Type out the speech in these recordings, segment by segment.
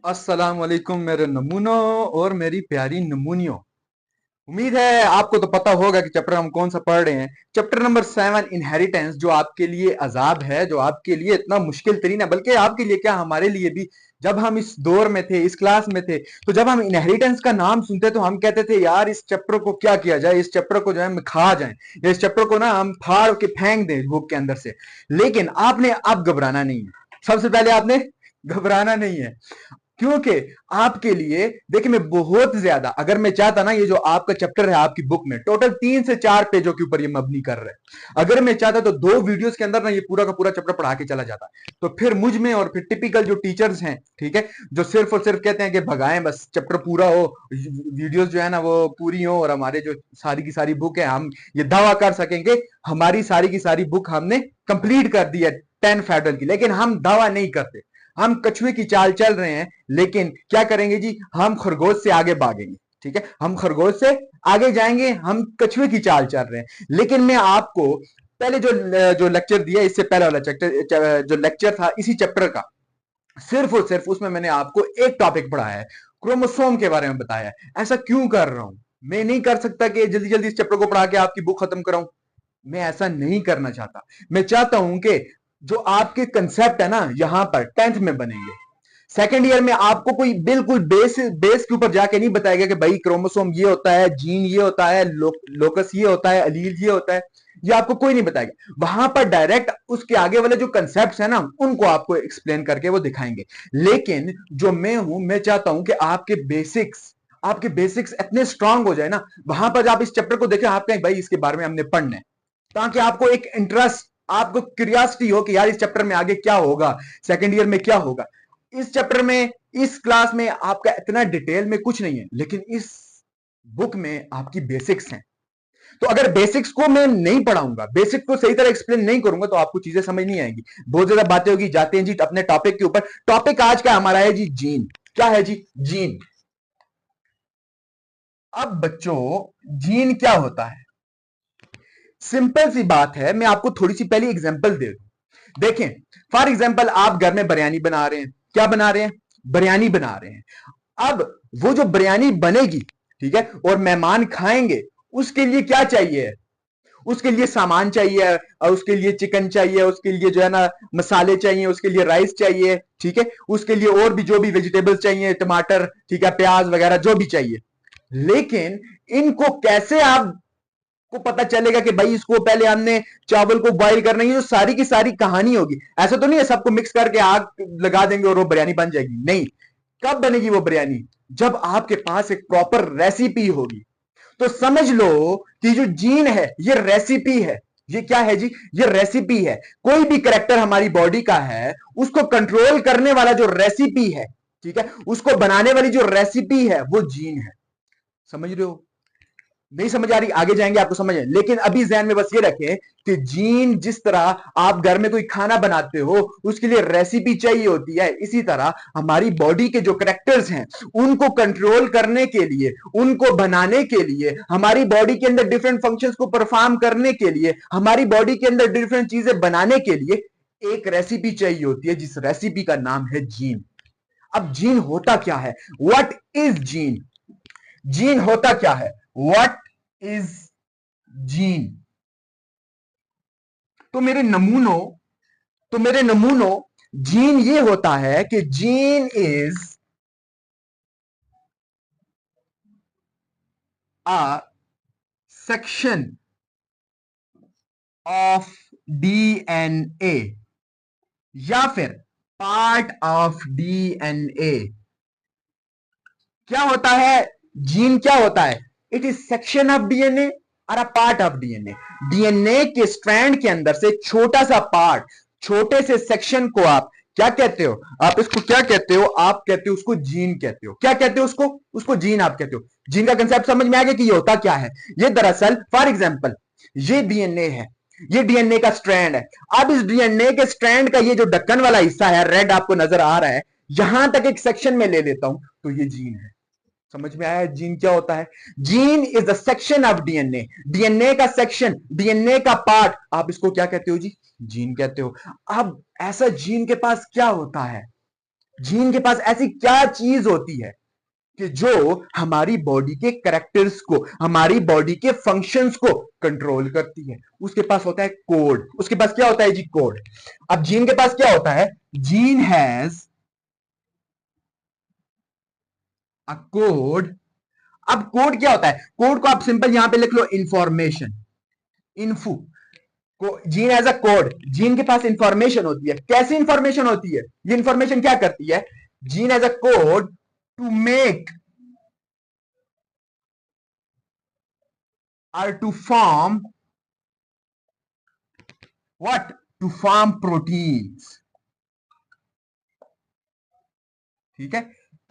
अस्सलाम वालेकुम मेरे नमूनों और मेरी प्यारी नमूनियों। उम्मीद है आपको तो पता होगा कि चैप्टर हम कौन सा पढ़ रहे हैं। चैप्टर नंबर 7 इनहेरिटेंस, जो आपके लिए अजाब है, जो आपके लिए इतना मुश्किल तरीन है, बल्कि आपके लिए क्या हमारे लिए भी। जब हम इस दौर में थे, इस क्लास में थे, तो जब हम इनहेरिटेंस का नाम सुनते तो हम कहते थे यार इस चैप्टर को क्या किया जाए, इस चैप्टर को जो है हम खा जाए, या इस चैप्टर को ना हम फाड़ के फेंक दें बुक के अंदर से। लेकिन आपने अब घबराना नहीं है। सबसे पहले आपने घबराना नहीं है, क्योंकि आपके लिए देखिए, मैं बहुत ज्यादा, अगर मैं चाहता ना, ये जो आपका चैप्टर है आपकी बुक में टोटल 3 से 4 पेजों के ऊपर ये मबनी कर रहे हैं। अगर मैं चाहता तो 2 वीडियोस के अंदर ना ये पूरा का पूरा चैप्टर पढ़ा के चला जाता। तो फिर मुझ में और फिर टिपिकल जो टीचर्स हैं, ठीक है, जो सिर्फ और सिर्फ कहते हैं कि भगाएं बस चैप्टर पूरा हो, वीडियोस जो है ना वो पूरी हो, और हमारे जो सारी की सारी बुक है, हम ये दावा कर सकेंगे हमारी सारी की सारी बुक हमने कंप्लीट कर दी है 10 फेडरल की। लेकिन हम दावा नहीं करते, हम कछुए की चाल चल रहे हैं। लेकिन क्या करेंगे जी, हम खरगोश से आगे भागेंगे। ठीक है, हम खरगोश से आगे जाएंगे, हम कछुए की चाल चल रहे हैं। लेकिन मैं आपको पहले जो जो लेक्चर दिया, इससे पहले वाला चैप्टर जो लेक्चर था इसी चैप्टर का, सिर्फ और सिर्फ उसमें मैंने आपको एक टॉपिक पढ़ाया है, क्रोमोसोम के बारे में बताया है। ऐसा क्यों कर रहा हूं? मैं नहीं कर सकता कि जल्दी जल्दी इस चैप्टर को पढ़ा के आपकी बुक खत्म कराऊं। मैं ऐसा नहीं करना चाहता। मैं चाहता हूं कि जो आपके कंसेप्ट है ना, यहां पर 10th में बनेंगे, सेकेंड ईयर में आपको कोई बिल्कुल बेस बेस के ऊपर जाके नहीं बताएगा कि भाई क्रोमोसोम ये होता है, जीन ये होता है, लोकस ये होता है, अलील ये होता है। ये आपको कोई नहीं बताएगा। वहां पर डायरेक्ट उसके आगे वाले जो कंसेप्ट है ना, उनको आपको एक्सप्लेन करके वो दिखाएंगे। लेकिन जो मैं हूं, मैं चाहता हूं कि आपके बेसिक्स इतने स्ट्रांग हो जाए ना, वहां पर आप इस चैप्टर को देखें, आप कहें भाई इसके बारे में हमने पढ़ना है, ताकि आपको एक इंटरेस्ट, आपको क्यूरियोसिटी हो कि यार इस चैप्टर में आगे क्या होगा, सेकेंड ईयर में क्या होगा। इस चैप्टर में, इस क्लास में आपका इतना डिटेल में कुछ नहीं है, लेकिन इस बुक में आपकी बेसिक्स हैं। तो अगर बेसिक्स को मैं नहीं पढ़ाऊंगा, बेसिक को सही तरह एक्सप्लेन नहीं करूंगा, तो आपको चीजें समझ नहीं आएंगी, बहुत ज्यादा बातें होगी। जाते हैं जी अपने टॉपिक के ऊपर। टॉपिक आज का हमारा है जी जीन। क्या है जी? जीन। अब बच्चों, जीन क्या होता है? सिंपल सी बात है, मैं आपको थोड़ी सी पहली एग्जांपल दे दूं। देखें, फॉर एग्जांपल आप घर में बिरयानी बना रहे हैं। क्या बना रहे हैं? बिरयानी बना रहे हैं। अब वो जो बिरयानी बनेगी, ठीक है, और मेहमान खाएंगे, उसके लिए क्या चाहिए? उसके लिए सामान चाहिए, और उसके लिए चिकन चाहिए, उसके लिए जो है ना मसाले चाहिए, उसके लिए राइस चाहिए, ठीक है, उसके लिए और भी जो भी वेजिटेबल्स चाहिए, टमाटर, ठीक है, प्याज वगैरह जो भी चाहिए। लेकिन इनको कैसे आप को पता चलेगा कि भाई इसको पहले हमने चावल को बॉईल करना है? ये जो सारी की सारी कहानी होगी, ऐसा तो नहीं है सबको मिक्स करके आग लगा देंगे और वो बिरयानी बन जाएगी। नहीं। कब बनेगी वो बिरयानी? जब आपके पास एक प्रॉपर रेसिपी होगी। तो समझ लो कि जो जीन है ये रेसिपी है। ये क्या है जी? ये रेसिपी है। कोई भी करेक्टर हमारी बॉडी का है, उसको कंट्रोल करने वाला जो रेसिपी है, ठीक है, उसको बनाने वाली जो रेसिपी है, वो जीन है। समझ रहे हो? नहीं समझ आ रही? आगे जाएंगे आपको समझ है। लेकिन अभी ध्यान में बस ये रखें कि जीन, जिस तरह आप घर में कोई खाना बनाते हो उसके लिए रेसिपी चाहिए होती है, इसी तरह हमारी बॉडी के जो करेक्टर्स हैं उनको कंट्रोल करने के लिए, उनको बनाने के लिए, हमारी बॉडी के अंदर डिफरेंट फंक्शंस को परफॉर्म करने के लिए, हमारी बॉडी के अंदर डिफरेंट चीजें बनाने के लिए एक रेसिपी चाहिए होती है, जिस रेसिपी का नाम है जीन। अब जीन होता क्या है? What is gene? जीन होता क्या है? What is gene? तो मेरे नमूनों तो मेरे नमूनों, जीन ये होता है कि gene is a section of DNA, या फिर पार्ट ऑफ डीएनए। क्या होता है जीन? क्या होता है? It is section of DNA और a part of DNA. DNA के स्ट्रैंड के अंदर से छोटा सा पार्ट, छोटे से सेक्शन को आप क्या कहते हो? आप इसको क्या कहते हो? आप कहते हो उसको जीन कहते हो। क्या कहते हो उसको? उसको जीन आप कहते हो। जीन का कंसेप्ट समझ में आ गया कि ये होता क्या है? ये दरअसल फॉर एग्जाम्पल ये डीएनए है, ये डीएनए का स्ट्रैंड है। अब इस डीएनए के स्ट्रैंड का ये जो ढक्कन वाला हिस्सा है, रेड आपको नजर आ रहा है, यहां तक एक सेक्शन में ले लेता हूं, तो ये जीन है। समझ में आया जीन क्या होता है? Gene is the section of DNA. DNA का सेक्शन, डीएनए का पार्ट, आप इसको क्या कहते हो जी? जीन कहते हो। अब ऐसा जीन के पास क्या होता है? जीन के पास ऐसी क्या चीज होती है कि जो हमारी बॉडी के कैरेक्टर्स को, हमारी बॉडी के फंक्शंस को कंट्रोल करती है? उसके पास होता है कोड। उसके पास क्या होता है जी? कोड। अब जीन के पास क्या होता है? Gene has a code. अब कोड क्या होता है? कोड को आप सिंपल यहां पे लिख लो, information, info. Gene as a code. Gene के पास इंफॉर्मेशन होती है। कैसी इंफॉर्मेशन होती है? ये इंफॉर्मेशन क्या करती है? Gene as a code to make or to form what? To form proteins. ठीक है?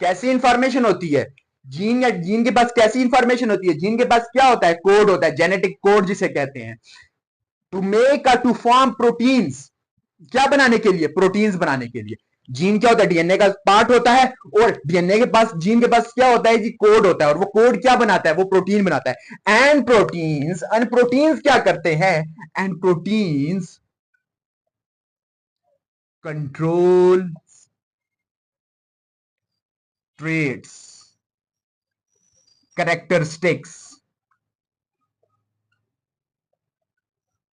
कैसी इंफॉर्मेशन होती है? जीन या जीन के पास कैसी इंफॉर्मेशन होती है? जीन के पास क्या होता है? कोड होता है, जेनेटिक कोड जिसे कहते हैं। To make to form proteins. क्या बनाने के लिए? प्रोटीन्स बनाने के लिए। जीन क्या होता है? डीएनए का पार्ट होता है, और डीएनए के पास, जीन के पास क्या होता है जी? कोड होता है। और वो कोड क्या बनाता है? वो प्रोटीन बनाता है। एंड प्रोटीन्स क्या करते हैं? And proteins control trades, characteristics.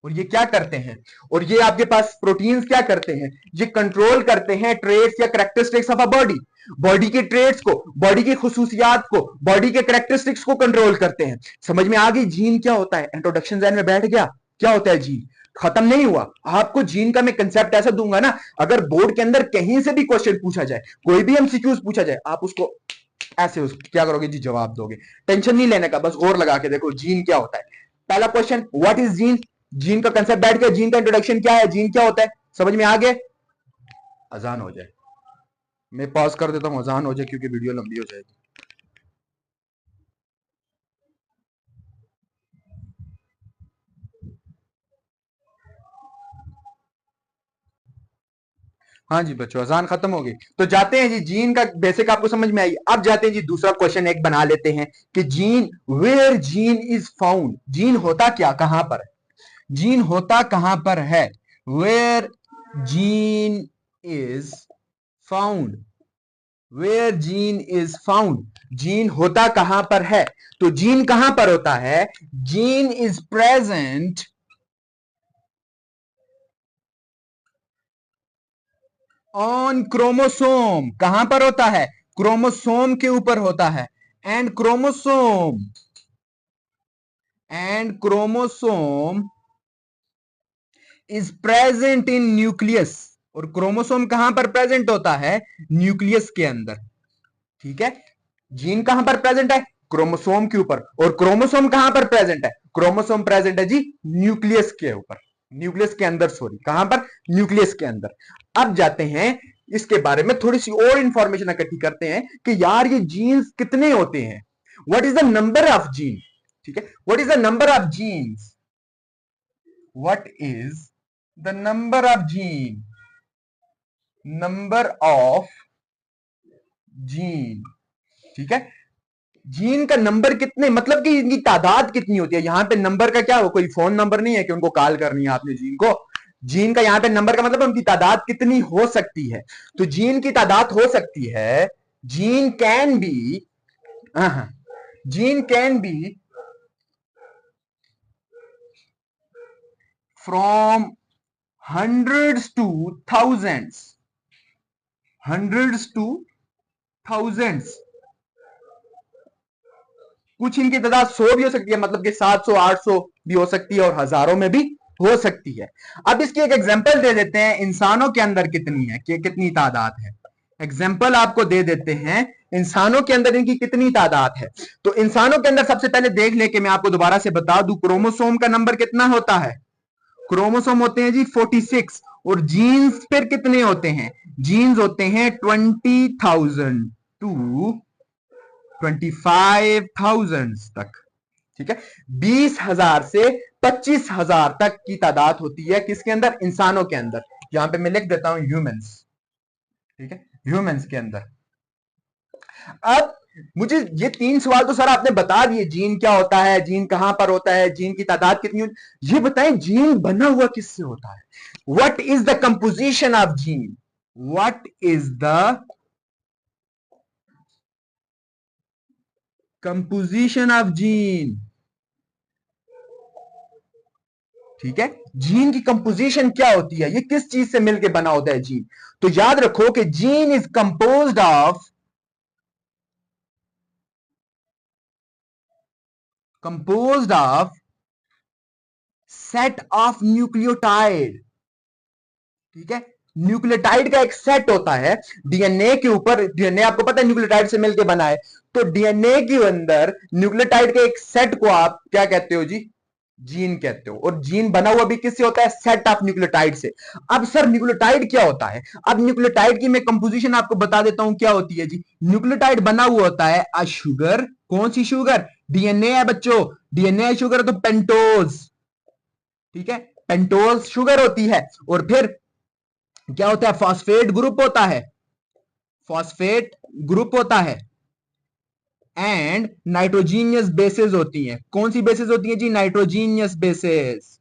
और ये क्या करते हैं? और ये आपके पास प्रोटीन्स क्या करते हैं? ये कंट्रोल करते हैं ट्रेड्स या characteristics of a body. Body के ट्रेड्स को, बॉडी की खुसूसियात को, बॉडी के कैरेक्टरिस्टिक्स को कंट्रोल करते हैं। समझ में आ गई जीन क्या होता है? इंट्रोडक्शन ज़हन में बैठ गया? क्या होता है जीन? खत्म नहीं हुआ। आपको जीन का मैं कंसेप्ट ऐसा दूंगा ना, अगर बोर्ड के अंदर कहीं से भी क्वेश्चन पूछा जाए, कोई भी एमसीक्यूज पूछा जाए, आप उसको ऐसे क्या करोगे जी? जवाब दोगे। टेंशन नहीं लेने का, बस गौर लगा के देखो जीन क्या होता है। पहला question, what is gene? Gene का कंसेप्ट बैठ गया। जीन का इंट्रोडक्शन क्या है? जीन क्या होता है? समझ में आ गया? अजान हो जाए, मैं पॉज कर देता हूं, अजान हो जाए, क्योंकि वीडियो लंबी हो जाएगी। हाँ जी बच्चों, अजान खत्म हो गई, तो जाते हैं जी। जीन का बेसिक आपको समझ में आई। अब जाते हैं जी, दूसरा क्वेश्चन एक बना लेते हैं कि gene, where gene is found. Gene होता क्या, कहां पर है? जीन होता कहां पर है? Where gene is found. Where gene is found. Gene होता कहां पर है? तो जीन कहां पर होता है? Gene is present on chromosome. कहां पर होता है? क्रोमोसोम के ऊपर होता है। And chromosome is present in nucleus. और क्रोमोसोम कहां पर प्रेजेंट होता है? न्यूक्लियस के अंदर। ठीक है? जीन कहां पर प्रेजेंट है? क्रोमोसोम के ऊपर। और क्रोमोसोम कहां पर प्रेजेंट है? क्रोमोसोम प्रेजेंट है जी न्यूक्लियस के ऊपर, न्यूक्लियस के अंदर, सॉरी, कहां पर? न्यूक्लियस के अंदर। अब जाते हैं इसके बारे में थोड़ी सी और इंफॉर्मेशन इकट्ठी करते हैं कि यार ये जीन्स कितने होते हैं। What is the number of gene? ठीक है, what is the number of genes? What is the number of gene? Number of gene. ठीक है, जीन का नंबर कितने, मतलब कि इनकी तादाद कितनी होती है? यहां पे नंबर का क्या हो, कोई फोन नंबर नहीं है कि उनको कॉल करनी है आपने जीन को। जीन का यहां पे नंबर का मतलब उनकी तादाद कितनी हो सकती है। तो जीन की तादाद हो सकती है, gene can be, gene can be from hundreds two thousands, hundreds two thousands. कुछ इनकी तादाद 100 भी हो सकती है, मतलब कि 700 800 भी हो सकती है, और हजारों में भी हो सकती है। अब इसकी एक एग्जांपल दे देते हैं, इंसानों के अंदर कितनी है, कि कितनी तादाद है। एग्जांपल आपको दे देते हैं, इंसानों के अंदर इनकी कितनी तादाद है। तो इंसानों के अंदर सबसे पहले देख ले, कि मैं आपको दोबारा से बता दूं, क्रोमोसोम का नंबर कितना होता है? क्रोमोसोम होते हैं जी 46। और जीन्स फिर कितने होते हैं? जीन्स होते हैं 20,000 टू 25,000 तक। ठीक है, 20,000 से 25,000 तक की तादाद होती है किसके अंदर? इंसानों के अंदर। यहां पे मैं लिख देता हूं ह्यूमंस। ठीक है, ह्यूमंस के अंदर। अब मुझे ये 3 सवाल तो सर आपने बता दिए, जीन क्या होता है, जीन कहां पर होता है, जीन की तादाद कितनी होती, ये बताएं जीन बना हुआ किससे होता है? What is the composition of gene? What is the composition of gene. ठीक है, जीन की कंपोजिशन क्या होती है, ये किस चीज से मिलकर बना होता है जीन। तो याद रखो कि gene is composed of set of nucleotide. ठीक है, न्यूक्लियोटाइड का एक सेट होता है डीएनए के ऊपर। डीएनए आपको पता है न्यूक्लियोटाइड से मिलकर बना है, तो डीएनए के अंदर न्यूक्लियोटाइड के एक सेट को आप क्या कहते हो जी, जीन कहते हो। और जीन बना हुआ भी किससे होता है, सेट ऑफ न्यूक्लियोटाइड से। अब सर न्यूक्लियोटाइड क्या होता है, अब न्यूक्लियोटाइड की मैं कंपोजिशन आपको बता देता हूं क्या होती है जी। न्यूक्लियोटाइड बना हुआ होता है अ शुगर, कौन सी शुगर, डीएनए है बच्चों, डीएनए शुगर तो पेंटोज। ठीक है, पेंटोज शुगर होती है। और फिर क्या होता है, फॉस्फेट ग्रुप होता है, फॉस्फेट ग्रुप होता है एंड नाइट्रोजीनियस बेसेस होती हैं। कौन सी बेसेस होती हैं जी, नाइट्रोजीनियस बेसेस।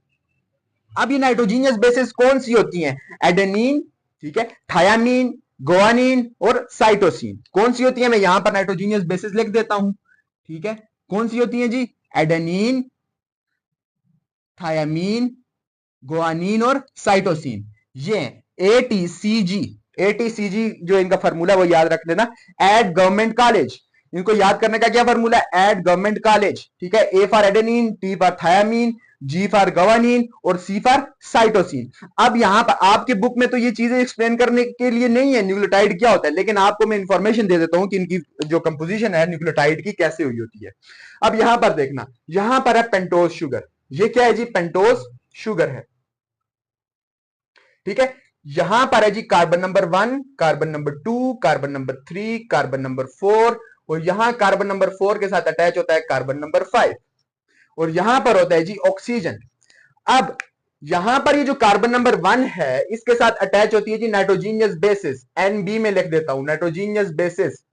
अब ये नाइट्रोजीनियस बेसेस कौन सी होती हैं, एडेनिन, ठीक है, थायामीन, गुआनिन और साइटोसिन। कौन सी होती है, मैं यहां पर नाइट्रोजीनियस बेसेस लिख देता हूं। ठीक है, कौन सी होती है जी, एडेनिन, थायामीन, गुआनिन और साइटोसिन। ये एटीसीजी, एटीसीजी जो इनका फॉर्मूला वो याद रख लेना, एट गवर्नमेंट कॉलेज। इनको याद करने का क्या फॉर्मूला है, एट गवर्नमेंट कॉलेज। ठीक है, A for adenine, T for thymine, G for guanine और सी फॉर साइटोसिन। अब यहां पर आपके बुक में तो ये चीजें एक्सप्लेन करने के लिए नहीं है न्यूक्लियोटाइड क्या होता है, लेकिन आपको मैं इंफॉर्मेशन दे देता हूं कि इनकी जो कंपोजिशन है न्यूक्लियोटाइड की कैसे हुई होती है। अब यहां पर देखना, यहां पर है पेंटोज शुगर। ये क्या है जी, पेंटोज शुगर है। ठीक है, यहां पर है जी carbon number 1, carbon number 2, carbon number 3, carbon number 4, और यहां कार्बन नंबर 4 के साथ अटैच होता है कार्बन नंबर 5, और यहां पर होता है जी ऑक्सीजन। अब यहां पर ये जो कार्बन नंबर 1 है इसके साथ अटैच होती है जी नाइट्रोजीनियस बेसिस, एनबी में लिख देता हूं, नाइट्रोजीनियस बेसिस।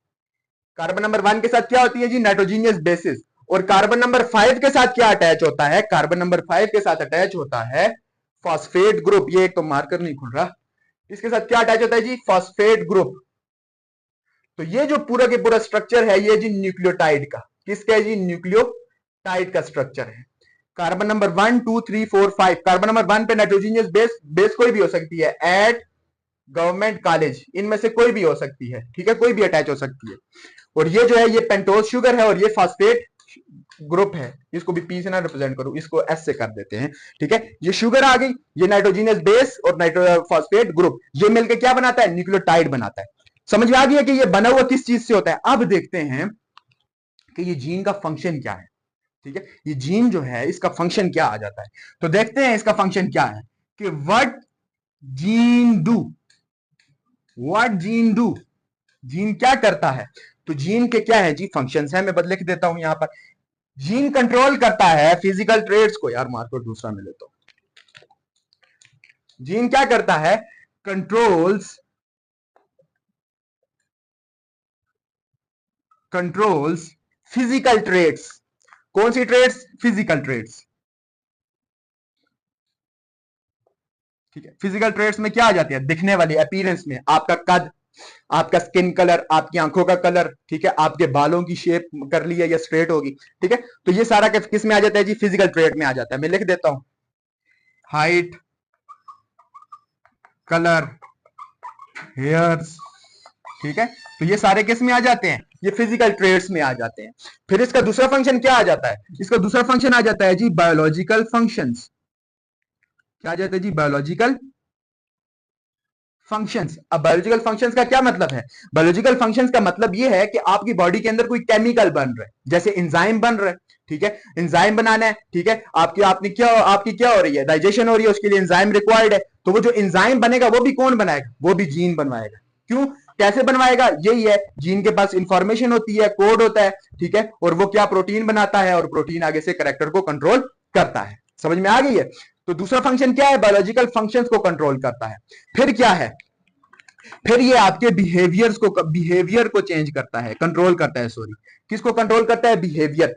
कार्बन नंबर 1 के साथ क्या होती है जी, नाइट्रोजीनियस बेसिस। और कार्बन नंबर 5 के साथ क्या अटैच होता है, कार्बन नंबर 5 के साथ अटैच होता है फॉस्फेट ग्रुप। ये एक तो मार्कर नहीं खुल रहा, इसके साथ क्या अटैच होता है जी, फॉस्फेट ग्रुप। तो ये जो पूरा के पूरा स्ट्रक्चर है ये जी न्यूक्लियोटाइड का, किसका है जी, न्यूक्लियोटाइड का स्ट्रक्चर है। कार्बन नंबर 1 2 3 4 5, कार्बन नंबर 1 पे नाइट्रोजीनियस बेस, बेस कोई भी हो सकती है, एट गवर्नमेंट कॉलेज, इनमें से कोई भी हो सकती है। ठीक है, कोई भी अटैच हो सकती है। और ये जो है ये पेंटोज शुगर है और ये फॉस्फेट ग्रुप है। इसको भी पी से ना रिप्रेजेंट करूं, इसको एस से कर देते हैं। ठीक है, ये शुगर आ गई, ये नाइट्रोजीनियस बेस और नाइट्रो फॉस्फेट ग्रुप, ये मिलकर क्या बनाता है, न्यूक्लियोटाइड बनाता है। समझ में आ गया कि ये बना हुआ किस चीज से होता है। अब देखते हैं कि ये जीन का फंक्शन क्या है। ठीक है, ये जीन जो है इसका फंक्शन क्या आ जाता है, तो देखते हैं इसका फंक्शन क्या है कि what gene do, what gene do, gene क्या करता है। तो जीन के क्या है जी, फंक्शंस है, मैं बदले के देता हूं यहां पर। जीन कंट्रोल करता है फिजिकल ट्रेड्स को, यार मार्कर दूसरा में लेता हूं। जीन क्या करता है, कंट्रोल्स, कंट्रोल्स फिजिकल ट्रेड्स। कौन सी ट्रेड्स, फिजिकल ट्रेड्स। ठीक है, फिजिकल ट्रेड्स में क्या आ जाती है, दिखने वाली, अपीयरेंस में, आपका कद, आपका स्किन कलर, आपकी आंखों का कलर, ठीक है, आपके बालों की शेप कर ली है या स्ट्रेट होगी। ठीक है, तो ये सारा किस में आ जाता है जी, फिजिकल ट्रेड में आ जाता है। मैं लिख देता हूं, हाइट, कलर, हेयर्स। ठीक है, तो ये सारे किस में आ जाते हैं, ये फिजिकल ट्रेड्स में आ जाते हैं। फिर इसका दूसरा फंक्शन क्या आ जाता है, इसका दूसरा फंक्शन आ जाता है जी बायोलॉजिकल फंक्शंस। क्या आ जाता है जी, बायोलॉजिकल फंक्शंस। अब बायोलॉजिकल फंक्शंस का क्या मतलब है, बायोलॉजिकल फंक्शंस का मतलब ये है कि आपकी बॉडी के अंदर कोई केमिकल बन रहा है, जैसे एंजाइम बन रहा है। ठीक है, एंजाइम बनाना है, ठीक है, आपकी क्या हो रही है, डाइजेशन हो रही है, उसके लिए एंजाइम रिक्वायर्ड है। तो वो जो एंजाइम बनेगा वो भी कौन बनाएगा, वो भी जीन बनवाएगा। क्यों, कैसे बनवाएगा, यही है, जीन के पास इंफॉर्मेशन होती है, कोड होता है। ठीक है, और वो क्या प्रोटीन बनाता है और प्रोटीन आगे से कैरेक्टर को कंट्रोल करता है। समझ में आ गई है। तो दूसरा फंक्शन क्या है, बायोलॉजिकल फंक्शंस को कंट्रोल करता है। फिर क्या है, फिर ये आपके बिहेवियर को चेंज करता है, कंट्रोल करता है, सॉरी, किसको कंट्रोल करता है, बिहेवियर।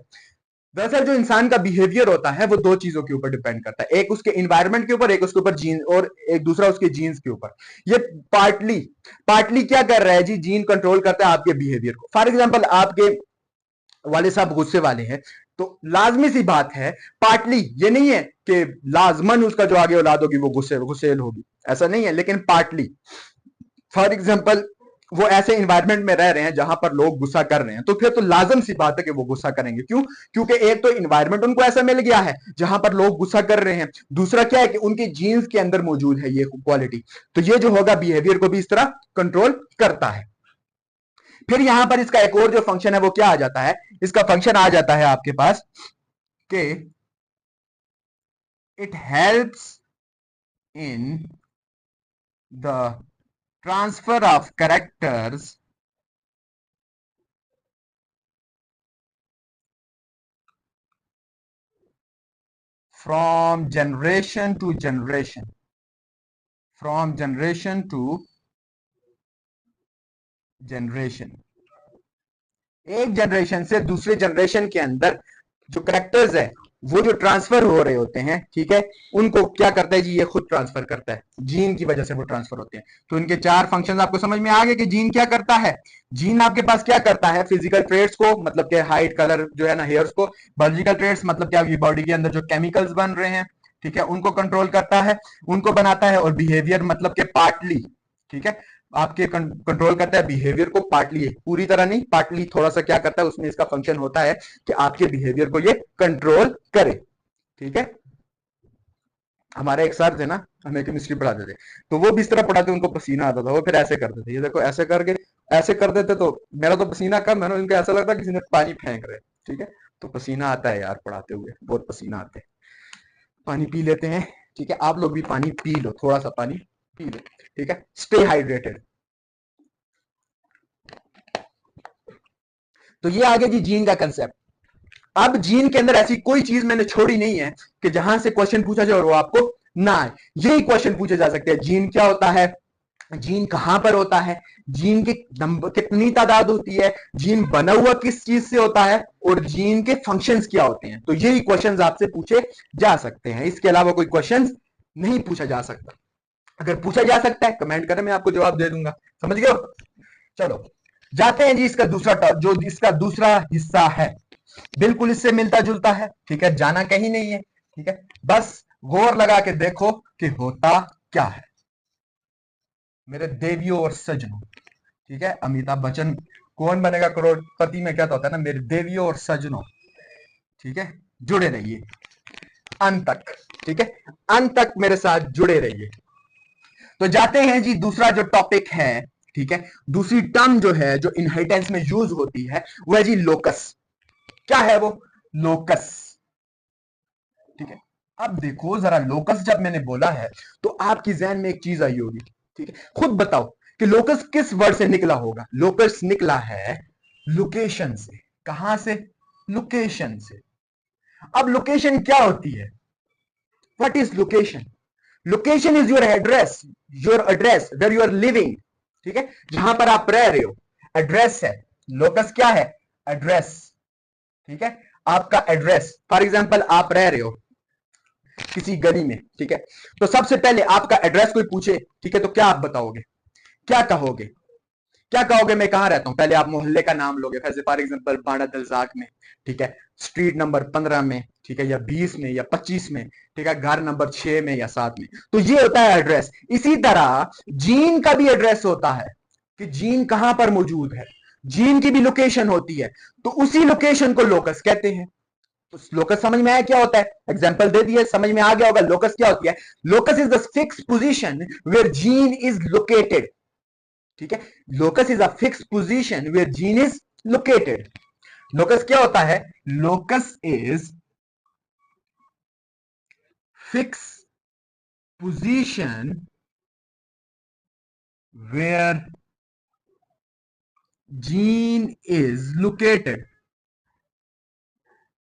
दरअसल जो इंसान का बिहेवियर होता है वो दो चीजों के ऊपर डिपेंड करता है, एक उसके इन्वायरमेंट के ऊपर, एक उसके ऊपर जीन, और एक दूसरा उसके जीन्स के ऊपर। ये पार्टली क्या कर रहा है जी, जीन कंट्रोल करता है आपके बिहेवियर को। फॉर एग्जाम्पल आपके वाले साहब गुस्से वाले हैं, तो लाजमी सी बात है, पार्टली ये नहीं है कि लाजमन उसका जो आगे औलाद होगी वो गुस्सेल होगी, ऐसा नहीं है, लेकिन पार्टली। फॉर एग्जाम्पल वो ऐसे इन्वायरमेंट में रह रहे हैं जहां पर लोग गुस्सा कर रहे हैं, तो फिर तो लाजम सी बात है कि वो गुस्सा करेंगे। क्यों? क्योंकि एक तो इन्वायरमेंट उनको ऐसा मिल गया है जहां पर लोग गुस्सा कर रहे हैं, दूसरा क्या है कि उनके जीन्स के अंदर मौजूद है ये क्वालिटी, तो ये जो होगा बिहेवियर को भी इस तरह कंट्रोल करता है। फिर यहां पर इसका एक और जो फंक्शन है वो क्या आ जाता है, इसका फंक्शन आ जाता है आपके पास कि it helps in the transfer of characters from generation to generation, from generation to generation, एक जनरेशन से दूसरे जनरेशन के अंदर जो करेक्टर्स है वो जो ट्रांसफर हो रहे होते हैं, ठीक है, उनको क्या करता है जी, ये खुद ट्रांसफर करता है, जीन की वजह से वो ट्रांसफर होते हैं। तो इनके चार फंक्शंस आपको समझ में आ गए कि जीन क्या करता है। जीन आपके पास क्या करता है, फिजिकल ट्रेड्स को, मतलब कि हाइट, कलर जो है ना, हेयर्स को। बायोलॉजिकल ट्रेड्स मतलब क्या, बॉडी के अंदर जो केमिकल्स बन रहे हैं, ठीक है, उनको कंट्रोल करता है, उनको बनाता है। और बिहेवियर मतलब के पार्टली, ठीक है, आपके कंट्रोल करता है बिहेवियर को, पार्टली, पूरी तरह नहीं, पार्टली थोड़ा सा क्या करता है, उसमें इसका फंक्शन होता है कि आपके बिहेवियर को ये कंट्रोल करे, ठीक है। हमारे एक सर थे ना, हमें केमिस्ट्री पढ़ाते थे, तो वो भी इस तरह पढ़ाते, उनको पसीना आता था, वो फिर ऐसे करते थे, ये देखो ऐसे करके ऐसे कर देते, तो मेरा तो पसीना कम है ना, उनको ऐसा लगता किसी ने पानी फेंक रहे, ठीक है। तो पसीना आता है यार, पढ़ाते हुए बहुत पसीना आता है। पानी पी लेते हैं, ठीक है, आप लोग भी पानी पी लो, थोड़ा सा पानी पी लो, ठीक है, स्टे हाइड्रेटेड। तो ये आ गया जी जीन का कंसेप्ट। अब जीन के अंदर ऐसी कोई चीज मैंने छोड़ी नहीं है कि जहां से क्वेश्चन पूछा जाए और वो आपको ना आए। यही क्वेश्चन पूछे जा सकते हैं, जीन क्या होता है, जीन कहां पर होता है, जीन के नंबर कितनी तादाद होती है, जीन बना हुआ किस चीज से होता है, और जीन के फंक्शंस क्या होते हैं। तो यही क्वेश्चंस आपसे पूछे जा सकते हैं, इसके अलावा कोई क्वेश्चन नहीं पूछा जा सकता। अगर पूछा जा सकता है कमेंट करें, मैं आपको जवाब दे दूंगा। समझ गए हो? चलो जाते हैं जी, इसका दूसरा जो इसका दूसरा हिस्सा है बिल्कुल इससे मिलता जुलता है, ठीक है, जाना कहीं नहीं है, ठीक है, बस गौर लगा के देखो कि होता क्या है मेरे देवियों और सजनों, ठीक है। अमिताभ बच्चन कौन बनेगा करोड़पति में क्या तो होता है ना, मेरे देवियों और सजनों, ठीक है, जुड़े रहिए अंत तक, ठीक है, अंत तक मेरे साथ जुड़े रहिए। तो जाते हैं जी, दूसरा जो टॉपिक है, ठीक है, दूसरी टर्म जो है जो इनहेरिटेंस में यूज होती है वो है जी लोकस। क्या है वो? लोकस, ठीक है। अब देखो जरा, लोकस जब मैंने बोला है तो आपकी जहन में एक चीज आई होगी, ठीक है, खुद बताओ कि लोकस किस वर्ड से निकला होगा। लोकस निकला है लोकेशन से। कहां से? लोकेशन से। अब लोकेशन क्या होती है? What is location? Location is your address, your address where you are living, ठीक है, जहां पर आप रह रहे हो, एड्रेस है। लोकस क्या है? एड्रेस, ठीक है, आपका एड्रेस। फॉर एग्जाम्पल आप रह रहे हो किसी गली में, ठीक है, तो सबसे पहले आपका एड्रेस कोई पूछे, ठीक है, तो क्या आप बताओगे, क्या कहोगे, क्या कहोगे, मैं कहां रहता हूं? पहले आप मोहल्ले का नाम लोगे, जैसे फॉर एग्जाम्पल बाड़ा दलजाक में, ठीक है, स्ट्रीट नंबर 15 में, ठीक है, या 20 में या 25 में, ठीक है, घर नंबर 6 में या 7 में। तो ये होता है एड्रेस। इसी तरह जीन का भी एड्रेस होता है कि जीन कहां पर मौजूद है, जीन की भी लोकेशन होती है, तो उसी लोकेशन को लोकस कहते हैं। तो लोकस समझ में आया क्या होता है? एग्जांपल दे दिए, समझ में आ गया होगा लोकस क्या होती है। Locus is the fix position where gene is located, ठीक है, locus is a fix position where gene is located. Locus क्या होता है? Locus is fix position where gene is located.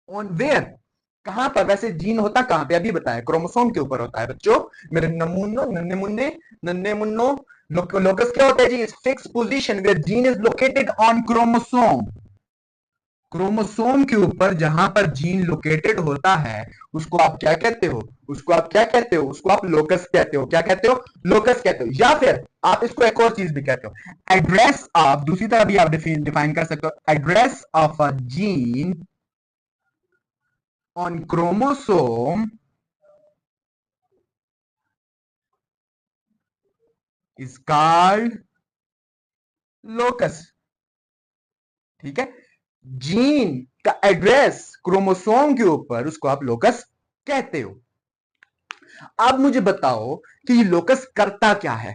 On where, कहां पर? वैसे जीन होता कहां पे? अभी बताया, क्रोमोसोम के ऊपर होता है बच्चों, मेरे नमूनो, नन्हे मुन्ने, नन्हे मुन्नो। लोकस क्या होता है जी? Fix position where gene is located on chromosome. Chromosome के ऊपर जहां पर जीन लोकेटेड होता है उसको आप क्या कहते हो? उसको आप क्या कहते हो? उसको आप लोकस कहते हो। क्या कहते हो? लोकस कहते हो। या फिर आप इसको एक और चीज भी कहते हो, एड्रेस ऑफ, दूसरी तरह भी आप डिफाइन कर सकते हो, address of a gene on chromosome is called locus. ठीक है, जीन का एड्रेस क्रोमोसोम के ऊपर उसको आप लोकस कहते हो। अब मुझे बताओ कि ये लोकस करता क्या है,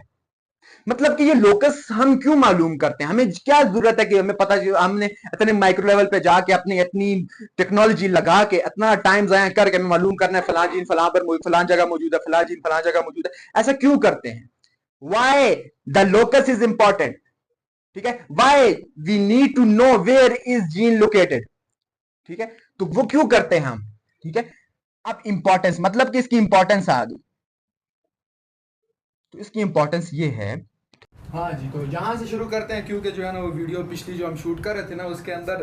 मतलब कि ये लोकस हम क्यों मालूम करते हैं, हमें क्या जरूरत है कि हमें पता, हमने इतने माइक्रो लेवल पे जाके अपनी इतनी टेक्नोलॉजी लगा के इतना टाइम जाया करके हमें मालूम करना है फलां जीन फलां पर फलां जगह मौजूद है, फलां जीन फलां जगह मौजूद है, ऐसा क्यों करते हैं? Why the locus is important? ठीक है, why we need to know where is gene located. ठीक है, तो वो क्यों करते हैं हम? ठीक है, अब इंपॉर्टेंस, मतलब कि इसकी इंपॉर्टेंस आ गई, तो इसकी इंपॉर्टेंस ये है। हाँ जी, तो यहाँ से शुरू करते हैं क्योंकि जो है ना वो वीडियो पिछली जो हम शूट कर रहे थे ना उसके अंदर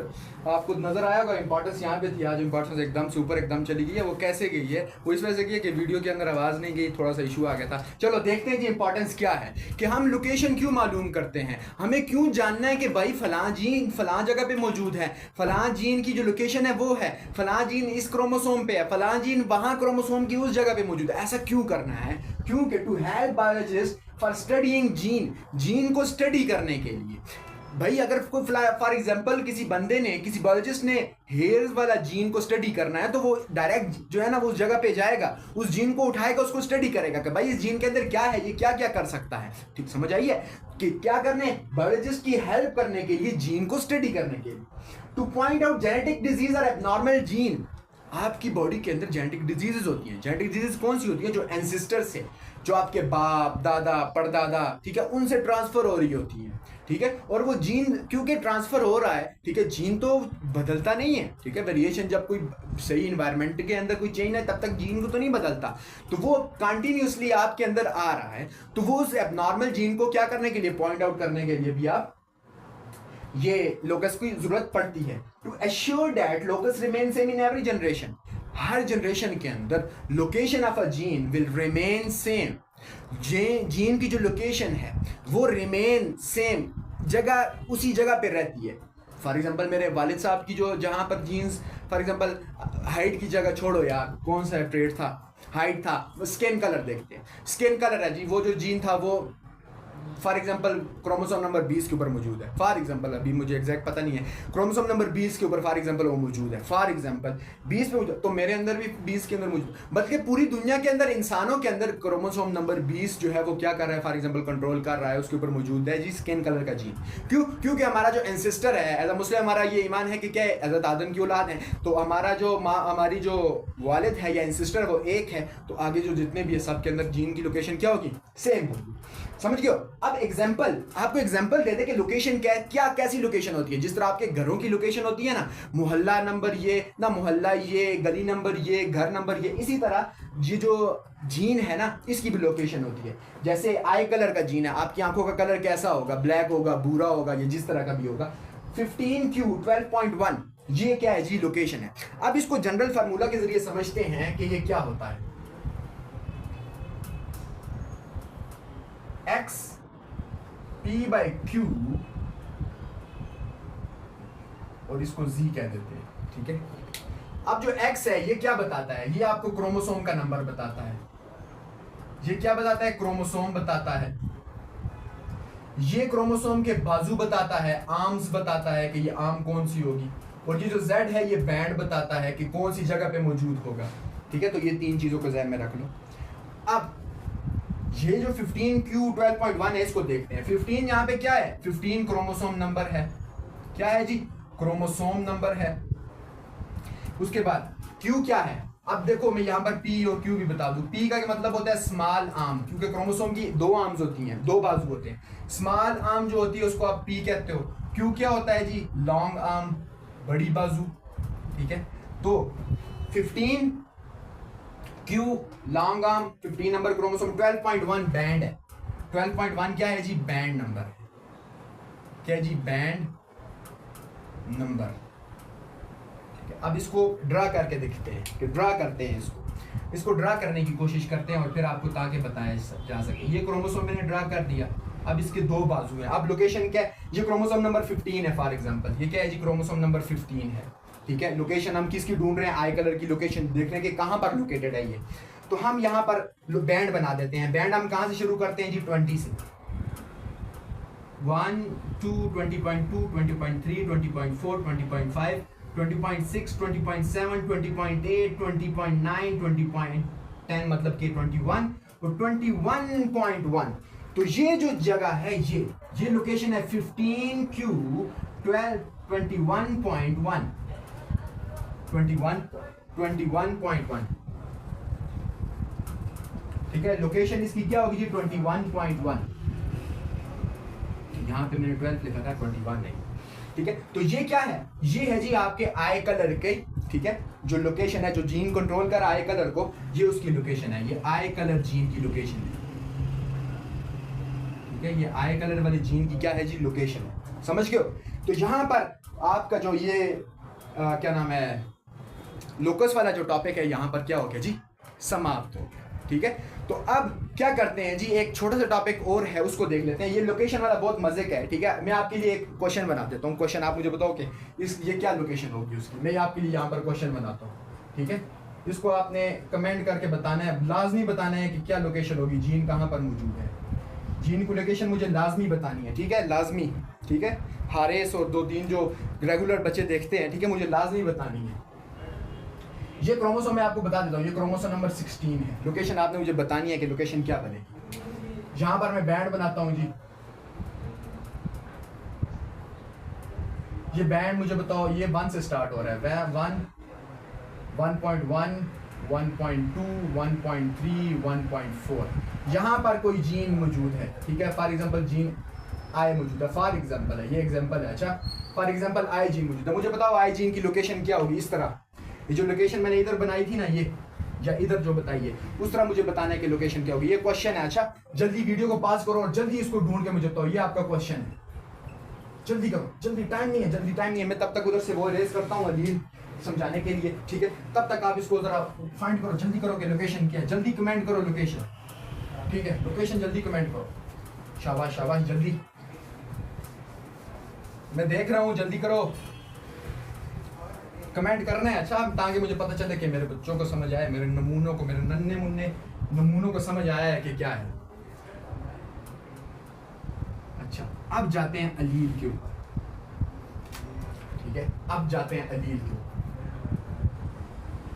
आपको नज़र आया होगा इंपॉर्टेंस यहाँ पे थी, आज इंपॉर्टेंस एकदम से ऊपर एकदम चली गई है। वो कैसे गई है? वो इस वजह से की है कि वीडियो के अंदर आवाज़ नहीं गई, थोड़ा सा इशू आ गया था। चलो देखते हैं कि इंपॉर्टेंस क्या है, कि हम लोकेशन क्यों मालूम करते हैं, हमें क्यों जानना है कि भाई फलां जीन फलां जगह पे मौजूद है, फलां जीन की जो लोकेशन है वो है, फलां जीन इस क्रोमोसोम पे है, फलां जीन वहाँ क्रोमोसोम की उस जगह पे मौजूद है। ऐसा क्यों करना है? क्योंकि to help biologist for studying gene, gene को स्टडी करने के लिए। भाई अगर कोई फॉर एग्जांपल किसी बंदे ने, किसी बायोलॉजिस्ट ने हेयर्स वाला जीन को स्टडी करना है तो वो डायरेक्ट जो है ना वो उस जगह पे जाएगा, उस जीन को उठाएगा, उसको स्टडी करेगा कि भाई इस जीन के अंदर क्या है, ये क्या क्या कर सकता है। ठीक समझ आई है कि क्या करने? बायोलॉजिस्ट की हेल्प करने के लिए, जीन को स्टडी करने के लिए। Two point out genetic disease और एबनॉर्मल जीन, आपकी बॉडी के अंदर जेनेटिक डिजीजेस होती हैं। जेनेटिक डिजीज कौन सी होती है? जो एंसेस्टर से, जो आपके बाप दादा परदादा, ठीक है, उनसे ट्रांसफर हो रही होती है। ठीक है, और वो जीन क्योंकि ट्रांसफर हो रहा है, ठीक है, जीन तो बदलता नहीं है। ठीक है, वेरिएशन जब कोई सही इन्वायरमेंट के अंदर कोई चेंज है तब तक जीन को तो नहीं बदलता, तो वो कंटिन्यूसली आपके अंदर आ रहा है। तो वो उस एबनॉर्मल जीन को क्या करने के लिए, पॉइंट आउट करने के लिए भी आप ये लोकस की जरूरत पड़ती है। To assure that locus remain same in every generation, हर जनरेशन के अंदर location of a gene will remain same. Gene की जो लोकेशन है वो रिमेन सेम, जगह उसी जगह पे रहती है। फॉर एग्जांपल मेरे वालिद साहब की जो जहां पर जीन्स, फॉर एग्जांपल हाइट की जगह छोड़ो यार, कौन सा ट्रेड था, हाइट था, स्किन कलर देखते हैं, स्किन कलर है जी, वो जो जीन था वो फॉर एग्जांपल क्रोमोसोम नंबर 20 के ऊपर मौजूद है। फॉर एग्जांपल अभी मुझे एग्जैक्ट पता नहीं है, क्रोमोसोम नंबर 20 के ऊपर फॉर एग्जांपल वो मौजूद है, फॉर एग्जांपल 20 पे मौजूद, तो मेरे अंदर भी 20 के अंदर मौजूद, बल्कि पूरी दुनिया के अंदर इंसानों के अंदर क्रोमोसोम नंबर 20 जो है वो क्या कर रहा है, फॉर एग्जांपल कंट्रोल कर रहा है, उसके ऊपर मौजूद है जी स्किन कलर का जीन। क्यों? क्योंकि हमारा जो एंसेस्टर है, एज अ मुस्लिम हमारा ये ईमान है कि क्या हज़रत आदम की औलाद है, तो हमारा जो माँ, हमारी जो वालिद है या एंसेस्टर है वो एक है, तो आगे जो जितने भी है सब के अंदर जीन की लोकेशन क्या होगी, सेम होगी। समझ गए? अब एग्जांपल, आपको एग्जांपल दे दे कि लोकेशन क्या है, क्या कैसी लोकेशन होती है। जिस तरह आपके घरों की लोकेशन होती है ना, मोहल्ला नंबर ये ना, मोहल्ला ये, गली नंबर ये, घर नंबर ये, इसी तरह ये जो जीन है ना इसकी भी लोकेशन होती है। जैसे आई कलर का जीन है, आपकी आंखों का कलर कैसा होगा, ब्लैक होगा, भूरा होगा, ये जिस तरह का भी होगा। 15q12.1 ये क्या है जी, लोकेशन है। अब इसको जनरल फार्मूला के जरिए समझते हैं कि ये क्या होता है। x p/q और इसको z कह देते हैं। ठीक है, अब जो x है ये क्या बताता है, ये आपको क्रोमोसोम का नंबर बताता है। ये क्या बताता है? क्रोमोसोम बताता है। ये क्रोमोसोम के बाजू बताता है, आर्म्स बताता है कि ये आर्म कौन सी होगी। और ये जो z है ये बैंड बताता है कि कौन सी जगह पे मौजूद होगा। ठीक है, तो ये तीन चीजों को ज़हन में रख लो। अब ये जो 15q12.1 है इसको देखते हैं। 15 यहाँ पे क्या है? 15 क्रोमोसोम नंबर है। क्या है जी? क्रोमोसोम नंबर है। उसके बाद q क्या है? अब देखो मैं यहाँ पर p और q भी बता दूं। p का मतलब होता है स्मॉल आर्म, क्योंकि क्रोमोसोम की दो आर्म्स होती हैं, दो बाजू होते हैं। स्मॉल आर्म जो होती है उसको आप p कहते हो। q क्या होता है जी? लॉन्ग आर्म, बड़ी बाजू। ठीक है, तो 15 Q long arm, 15 number chromosome, 12.1 band है। 12.1 क्या है जी? बैंड नंबर है। क्या है जी? Band number. अब इसको ड्रा करके देखते हैं कि ड्रा करते हैं इसको ड्रा करने की कोशिश करते हैं और फिर आपको ताकि बताया जा सके। ये क्रोमोसोम मैंने ड्रा कर दिया, अब इसके दो बाजू हैं। अब लोकेशन क्या है, ये क्रोमोसोम नंबर 15 है फॉर एग्जांपल, ये क्या है जी, क्रोमोसोम नंबर 15 है, ठीक है। लोकेशन हम किसकी ढूंढ रहे हैं, आई कलर की लोकेशन देख रहे हैं कि कहाँ पर लोकेटेड है ये। तो हम यहाँ पर बैंड बना देते हैं। बैंड हम कहाँ से शुरू करते हैं जी, 20 से, 1, 2, 20.2, 20.3, 20.4, 20.5, 20.6, 20.7, 20.8, 20.9, 20.10 मतलब कि 21 और 21.1। तो ये जो जगह है ये लोकेशन है 15Q 12 21.1 21.1, ठीक है। लोकेशन इसकी क्या होगी जी, 21.1। यहाँ पे मैंने 12 लिखा था, 21 नहीं, ठीक है। तो ये क्या है, ये है जी आपके आई कलर के, ठीक है, जो लोकेशन है, जो जीन कंट्रोल कर आई कलर को, ये उसकी लोकेशन है, ये आई कलर जीन की लोकेशन है, ठीक है। ये आई कलर वाली जीन की क्या है जी, लोकेशन है, समझ गए हो। तो यहाँ पर आपका जो ये क्या नाम है, लोकस वाला जो टॉपिक है, यहाँ पर क्या हो गया जी, समाप्त हो गया, ठीक है। तो अब क्या करते हैं जी, एक छोटा सा टॉपिक और है, उसको देख लेते हैं। ये लोकेशन वाला बहुत मजे का है, ठीक है। मैं आपके लिए एक क्वेश्चन बना देता हूँ। क्वेश्चन आप मुझे बताओ कि ये क्या लोकेशन होगी उसकी। मैं आपके लिए यहाँ पर क्वेश्चन बनाता हूँ, ठीक है। इसको आपने कमेंट करके बताना है, लाजमी बताना है कि क्या लोकेशन होगी, जीन कहाँ पर मौजूद है। जीन की लोकेशन मुझे लाजमी बतानी है, ठीक है, लाजमी, ठीक है। हारेस और 2-3 जो रेगुलर बच्चे देखते हैं, ठीक है, मुझे लाजमी बतानी है। ये क्रोमोसोम मैं आपको बता देता हूँ, ये क्रोमोसोम नंबर 16 है। लोकेशन आपने मुझे बतानी है कि लोकेशन क्या बनेगी। यहाँ पर मैं बैंड बनाता हूँ जी, ये बैंड मुझे बताओ, ये 1 से स्टार्ट हो रहा है, 1, 1.1, 1.2, 1.3, 1.4। यहाँ पर कोई जीन मौजूद है, ठीक है। फॉर एग्जांपल जीन आई मौजूद है, फॉर एग्जांपल है, ये एग्जांपल है, अच्छा। फॉर एग्जांपल आई जीन मौजूद है, मुझे बताओ आई जीन की लोकेशन क्या होगी। इस तरह ये जो लोकेशन मैंने इधर बनाई थी ना, ये या इधर जो बताइए, उस तरह मुझे बताना है कि लोकेशन क्या होगी। ये क्वेश्चन है, अच्छा। जल्दी वीडियो को पास करो और जल्दी इसको ढूंढ के मुझे बताओ, ये आपका क्वेश्चन है। जल्दी करो, जल्दी, टाइम नहीं है, जल्दी टाइम नहीं है। मैं तब तक उधर से वो रेस करता हूँ अलील समझाने के लिए, ठीक है। तब तक आप इसको जरा फाइंड करो, जल्दी करो कि लोकेशन क्या है। जल्दी कमेंट करो लोकेशन, ठीक है, लोकेशन जल्दी कमेंट करो। शाबाश शाबाश, जल्दी, मैं देख रहा हूँ, जल्दी करो, कमेंट करना है, अच्छा, ताकि मुझे पता चले कि मेरे बच्चों को समझ आए, मेरे नमूनों को, मेरे नन्हे मुन्ने नमूनों को समझ आया है कि क्या है। अच्छा, अब जाते हैं अलील के ऊपर, ठीक है। अब जाते हैं अलील के ऊपर।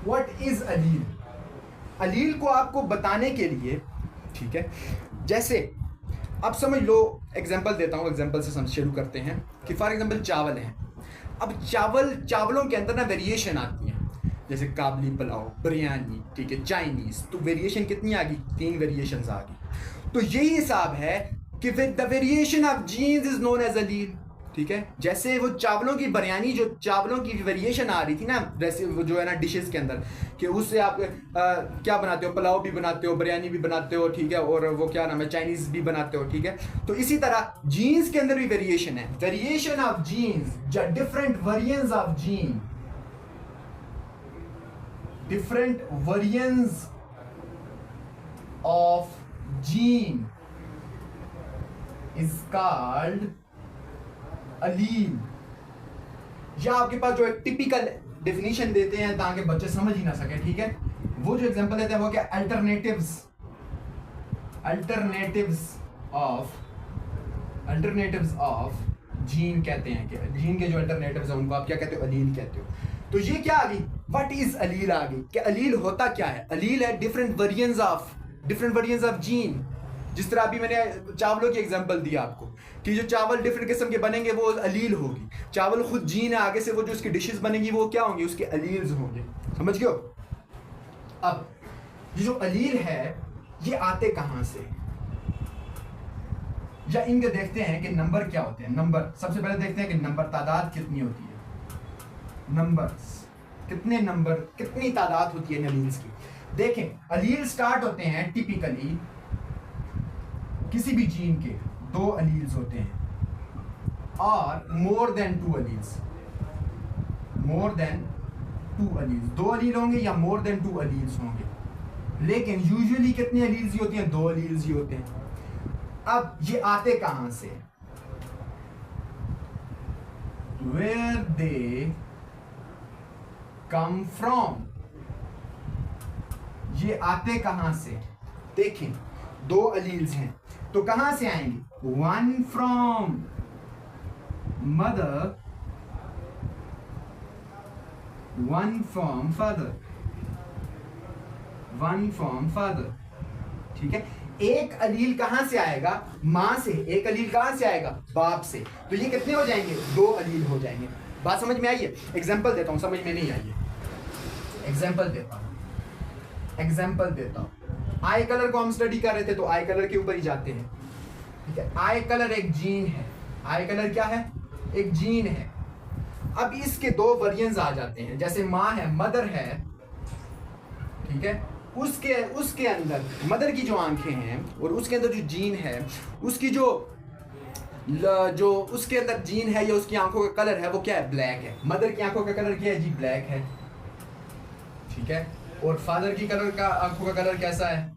व्हाट इज अलील? अलील को आपको बताने के लिए, ठीक है, जैसे अब समझ लो, एग्जांपल देता हूँ, एग्जांपल से शुरू करते हैं कि फॉर एग्जांपल चावल है। अब चावलों के अंदर ना वेरिएशन आती है, जैसे काबली पुलाव, बिरयानी, ठीक है, चाइनीज। तो वेरिएशन कितनी आ गई, 3 वेरिएशंस आ गई। तो यही हिसाब है कि the variation of genes is known as allele, ठीक है। जैसे वो चावलों की बिरयानी, जो चावलों की वेरिएशन आ रही थी ना, वैसे वो जो है ना डिशेस के अंदर, कि उससे आप क्या बनाते हो, पुलाव भी बनाते हो, बिरयानी भी बनाते हो, ठीक है, और वो क्या नाम है, चाइनीज भी बनाते हो, ठीक है। तो इसी तरह जीन्स के अंदर भी वेरिएशन है, variation of genes, different variants of gene, different variants of gene is called allele. या आपके पास जो एक टिपिकल डेफिनेशन देते हैं ताकि बच्चे समझ ही ना सके, ठीक है, वो जो एग्जांपल देते हैं वो क्या, अल्टरनेटिव्स ऑफ जीन कहते हैं। कि जीन के जो अल्टरनेटिव्स हैं उनको आप क्या कहते हो, अलील कहते हो। तो ये क्या आ गई, व्हाट इज अलील आ गई, कि अलील होता क्या है। अलील है डिफरेंट वेरिएंट्स ऑफ जीन। जिस तरह अभी मैंने चावलों की एग्जांपल दिया आपको कि जो चावल डिफरेंट किस्म के बनेंगे वो अलील होगी। चावल खुद जीन है, आगे से वो जो उसकी डिशेस बनेंगी वो क्या होंगी, उसके अलील्स होंगे, समझ गए हो। अब ये जो अलील है ये आते कहां से, या इनके देखते हैं कि नंबर क्या होते हैं। नंबर सबसे पहले देखते हैं कि नंबर, तादाद कितनी होती है, नंबर्स, कितनी तादाद होती है अलील्स की। देखें, अलील स्टार्ट होते हैं टिपिकली किसी भी जीन के 2 अलील्स होते हैं, और more than 2 alleles, more than 2 alleles, 2 अलील होंगे या मोर देन 2 अलील्स होंगे, लेकिन यूजुअली कितने अलील्स ही होती हैं? 2 अलील्स ही होते हैं। अब ये आते कहां से? Where they come from, ये आते कहां से? देखें 2 अलील्स हैं तो कहां से आएंगे? 1 from mother, 1 from father, 1 from father. ठीक है, एक अलील कहां से आएगा? मां से। एक अलील कहां से आएगा? बाप से। तो ये कितने हो जाएंगे? 2 अलील हो जाएंगे। बात समझ में आई है? एग्जाम्पल देता हूं, समझ में नहीं आई है, एग्जाम्पल देता हूं। आई कलर को हम स्टडी कर रहे थे तो आई कलर के ऊपर ही जाते हैं। ठीक है, आई कलर एक जीन है। आई कलर क्या है? एक जीन है। अब इसके 2 वेरिएंट्स आ जाते हैं, जैसे माँ है, मदर है, ठीक है, उसके अंदर मदर की जो आंखें हैं और उसके अंदर जो जीन है, उसकी जो उसके अंदर जीन है या उसकी आंखों का कलर है वो क्या है? ब्लैक है। मदर की आंखों का कलर क्या है जी? ब्लैक है। ठीक है, और फादर की आंखों का कलर कैसा है?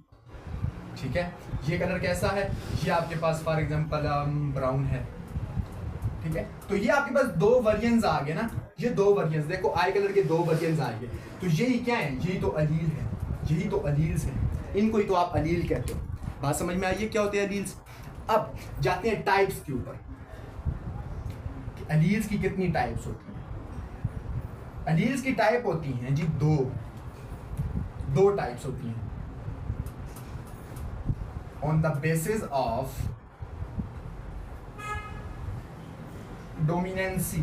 ठीक है, ये कलर कैसा है? ये आपके पास फॉर एग्जांपल ब्राउन है। ठीक है, तो ये आपके पास 2 वेरिएंट्स आ गए ना। ये 2 वेरिएंट्स देखो, आई कलर के 2 वेरिएंट्स आ गए। तो यही क्या है? यही तो अलील है, यही तो अलील्स हैं। इनको ही तो आप अलील कहते हो। बात समझ में आई है क्या होते हैं अलील्स? अब जाते हैं टाइप्स के ऊपर। अलील्स की कितनी टाइप्स होती हैं? अलील्स की टाइप होती हैं जी 2 टाइप्स होती हैं on the basis of dominancy.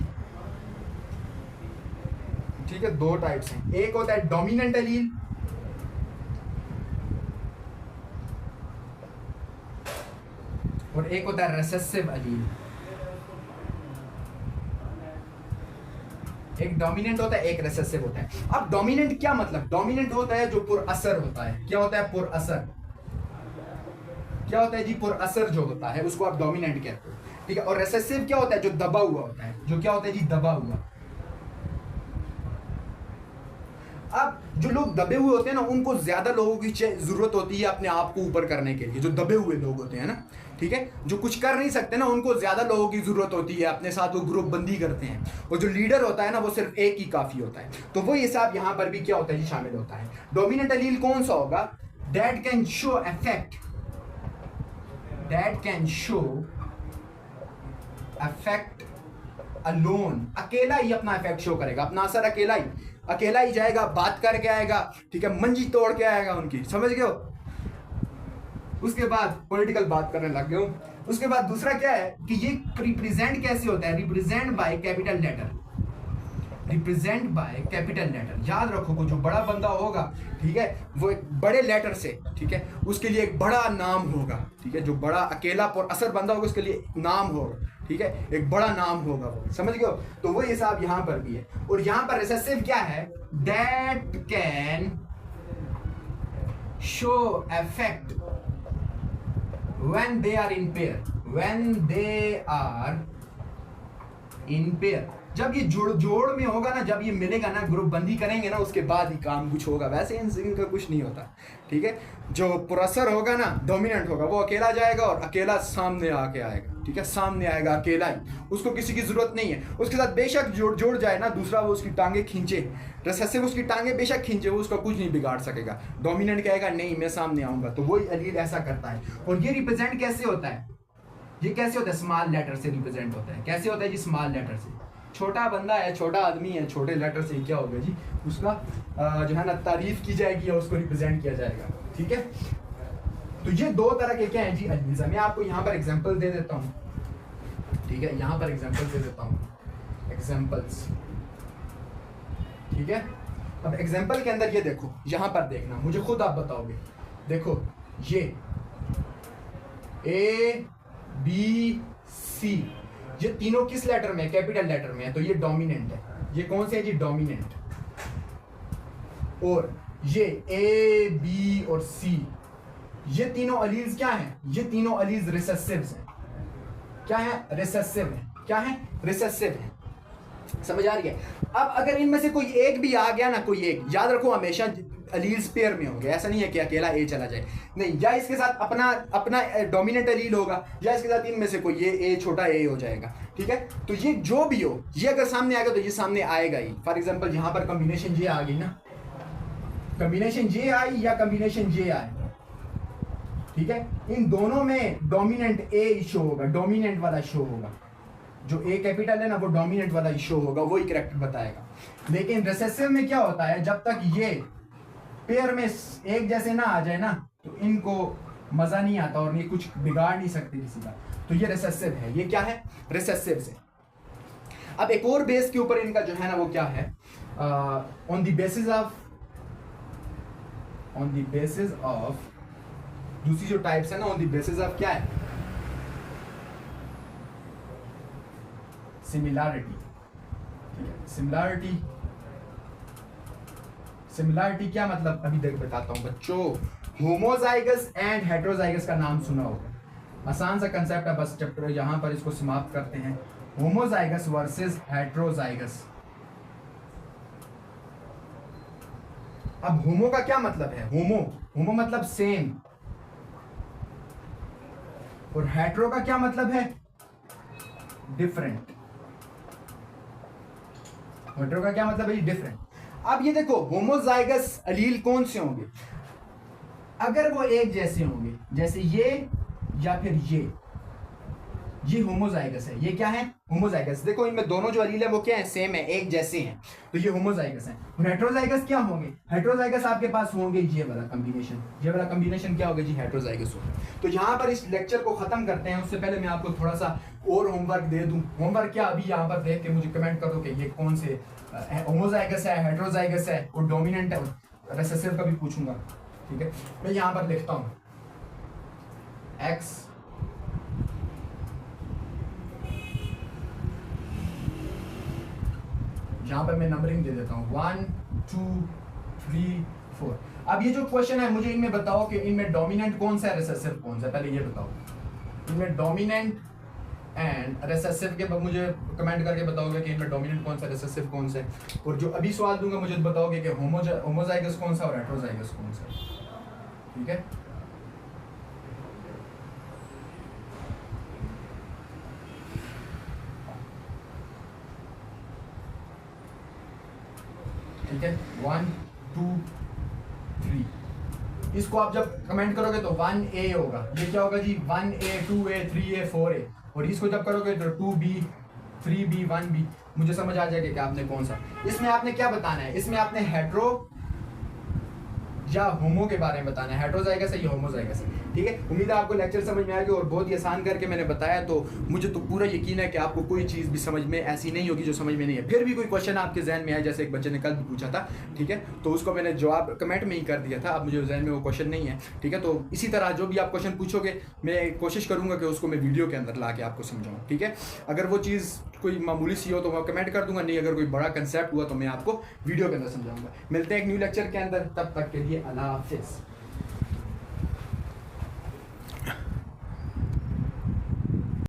ठीक है, 2 टाइप्स हैं। एक होता है डोमिनेंट अलील और एक होता है रिसेसिव अलील। एक डोमिनेंट होता है, एक रिसेसिव होता है। अब डोमिनेंट क्या मतलब? डोमिनेंट होता है जो पुरअसर होता है। क्या होता है? पुरअसर। क्या होता है जी? पुरअसर जो होता है उसको आप डोमिनेंट कहते हो। ठीक है, और रिसेसिव क्या होता है? जो दबा हुआ होता है। जो क्या होता है जी? दबा हुआ। अब जो लोग दबे हुए होते हैं ना, उनको ज्यादा लोगों की जरूरत होती है अपने आप को ऊपर करने के लिए। जो दबे हुए लोग होते हैं ना, ठीक है, जो कुछ कर नहीं सकते ना, उनको ज्यादा लोगों की जरूरत होती है, अपने साथ वो ग्रुप बंदी करते हैं। और जो लीडर होता है ना, वो सिर्फ एक ही काफी होता है। तो वो हिसाब यहाँ पर भी क्या होता है जी? शामिल होता है। डोमिनेंट अलील कौन सा होगा? That can show affect, that can show affect alone. अकेला ही अपना इफेक्ट शो करेगा, अपना असर अकेला ही जाएगा, बात करके आएगा। ठीक है, मंजी तोड़ के आएगा उनकी, समझ गए हो? उसके बाद पॉलिटिकल बात करने लग गए हूं। उसके बाद दूसरा क्या है कि ये रिप्रेजेंट कैसे होता है? Represent by capital letter. Represent by capital letter. याद रखो को जो बड़ा बंदा होगा, ठीक है, वो एक बड़े लेटर से, ठीक है, उसके लिए एक बड़ा नाम होगा। ठीक है, जो बड़ा अकेला और असर बंदा होगा उसके लिए नाम होगा। ठीक है, एक बड़ा नाम होगा वो, समझ गए हो? तो वो हिसाब यहाँ पर भी है। और यहाँ पर रिसेसिव क्या है? That can show affect when they are in pair, when they are in pair। जब ये जोड़ में होगा ना, जब ये मिलेगा ना, ग्रुप बंदी करेंगे ना, उसके बाद ही काम कुछ होगा। वैसे इनका कुछ नहीं होता। ठीक है, जो पुरअसर होगा ना, डोमिनेंट होगा, वो अकेला जाएगा और अकेला सामने आके आएगा। ठीक है, सामने आएगा अकेला ही, उसको किसी की जरूरत नहीं है। उसके साथ बेशक जोड़ जाए ना दूसरा, वो उसकी टांगे खींचे, रिसेसिव उसकी टांगे बेशक खींचे, वो उसका कुछ नहीं बिगाड़ सकेगा। डोमिनेंट कहेगा नहीं मैं सामने आऊंगा, तो वही अलील ऐसा करता है। और ये रिप्रेजेंट कैसे होता है? ये कैसे होता है? स्मॉल लेटर से रिप्रेजेंट होता है। कैसे होता है जी? स्मॉल लेटर से। छोटा बंदा है, छोटा आदमी है, छोटे लेटर से क्या होगा जी? उसका जो है ना तारीफ की जाएगी या उसको रिप्रेजेंट किया जाएगा। ठीक है, तो ये 2 तरह के क्या है जी? अलील्स। मैं आपको यहाँ पर एग्जांपल दे देता हूँ। ठीक है, यहाँ पर एग्जांपल दे देता हूँ, एग्जांपल्स। ठीक है, अब एग्जांपल के अंदर ये देखो, यहाँ पर देखना, मुझे खुद आप बताओगे। देखो ये A-B-C, ये तीनों किस लेटर में है? कैपिटल लेटर में है, तो ये डोमिनेंट है। ये कौन से है जी? डोमिनेंट। और ये A, B और C, ये तीनों अलील्स क्या हैं? ये तीनों अलील्स रिसेसिव्स हैं। क्या है? रिसेसिव है। क्या है? रिसेसिव है। समझ आ रही है? अब अगर इनमें से कोई एक भी आ गया ना, कोई एक, याद रखो हमेशा अलील्स पेयर में होंगे, ऐसा नहीं है कि अकेला ए चला जाए, नहीं, या इसके साथ अपना अपना डोमिनेंट अलील होगा, या इसके साथ इनमें से कोई ये ए छोटा ए हो जाएगा, ठीक है? तो ये जो भी हो, ये अगर सामने आएगा तो ये सामने आएगा ही। फॉर एग्जांपल यहाँ पर कॉम्बिनेशन जे आ गई ना, कॉम्बिनेशन जे आई या कॉम्बिनेशन जे आए, ठीक है? इन दोनों में डोमिनेंट ए शो होगा, डोमिनेंट वाला शो होगा, जो ए कैपिटल है ना वो डोमिनेंट वाला शो होगा, वही करेक्ट बताएगा। लेकिन रिसेसिव में क्या होता है, जब तक ये पेयर में एक जैसे ना आ जाए ना, तो इनको मजा नहीं आता और ये कुछ बिगाड़ नहीं सकते किसी का, तो ये रिसेसिव है। ये क्या है? रिसेसिव से। अब एक और बेस के ऊपर इनका जो है ना वो क्या है, ऑन द बेसिस ऑफ दूसरी जो टाइप्स है ना, ऑन द बेसिस ऑफ क्या है, सिमिलैरिटी। सिमिलैरिटी क्या मतलब, अभी देख बताता हूं बच्चों। होमोजाइगस एंड हेटेरोजाइगस का नाम सुना होगा, आसान सा कंसेप्ट है, बस चैप्टर यहां पर इसको समाप्त करते हैं। Homozygous versus heterozygous. अब होमो का क्या मतलब है? होमो मतलब सेम, और हेटेरो का क्या मतलब है? डिफरेंट। हेटेरो का क्या मतलब है? डिफरेंट। अब ये देखो, होमोजाइगस अलील कौन से होंगे? अगर वो एक जैसे होंगे, जैसे ये या फिर ये होमोजाइगस है। ये क्या है? होमोजाइगस। देखो इनमें दोनों जो अलील है वो क्या है? सेम है, एक जैसे हैं, तो ये होमोजाइगस है। और हेटेरोजाइगस क्या होंगे? हेटेरोजाइगस आपके पास होंगे ये वाला कॉम्बिनेशन। ये वाला कॉम्बिनेशन क्या होगा जी? हेटेरोजाइगस होगा। तो यहाँ पर इस लेक्चर को खत्म करते हैं, उससे पहले मैं आपको थोड़ा सा और होमवर्क दे दूं। होमवर्क क्या, अभी यहाँ पर देख के मुझे कमेंट कर दो कि ये कौन से होमोजाइगस है, हेटेरोजाइगस है और डोमिनेंट है। रिसेसिव का भी पूछूंगा, ठीक है? मैं यहाँ पर लिखता हूँ एक्स यहाँ पर मैं नंबरिंग दे देता हूँ 1 2 3 4। अब ये जो क्वेश्चन है, मुझे इनमें बताओ कि इनमें डोमिनेंट कौन सा है, रिसेसिव कौन सा है, पहले ये बताओ। इनमें डोमिनेंट एंड रिसेसिव के मुझे कमेंट करके बताओगे कि इनमें डोमिनेंट कौन सा, रिसेसिव कौन सा है। और जो अभी सवाल दूंगा मुझे बताओगे कि होमोजाइगस कौन सा और हेटेरोजाइगस कौन सा, ठीक है? ठीक है, 1 2 3। इसको आप जब कमेंट करोगे तो 1A होगा। ये क्या होगा जी? 1A 2A 3A 4A। और इसको जब करोगे तो 2B 3B 1B। मुझे समझ आ जाएगा कि आपने कौन सा। इसमें आपने क्या बताना है? इसमें आपने हेटेरो या होमो के बारे में बताना है। हेटेरोजाइगस है या होमोजाइगस है, ठीक है? उम्मीद है आपको लेक्चर समझ में आएगा और बहुत ही आसान करके मैंने बताया, तो मुझे तो पूरा यकीन है कि आपको कोई चीज़ भी समझ में ऐसी नहीं होगी जो समझ में नहीं है। फिर भी कोई क्वेश्चन आपके जहन में आए, जैसे एक बच्चे ने कल भी पूछा था, ठीक है? तो उसको मैंने जवाब कमेंट में ही कर दिया था, अब मुझे जहन में वो क्वेश्चन नहीं है, ठीक है? तो इसी तरह जो भी आप क्वेश्चन पूछोगे मैं कोशिश करूँगा कि उसको मैं वीडियो के अंदर ला के आपको समझाऊँ, ठीक है? अगर वो चीज़ कोई मामूली सी हो तो मैं कमेंट कर दूंगा, नहीं अगर कोई बड़ा कंसेप्ट हुआ तो मैं आपको वीडियो के अंदर समझाऊंगा। मिलते हैं एक न्यू लेक्चर के अंदर, तब तक के लिए अल्लाह हाफिज़।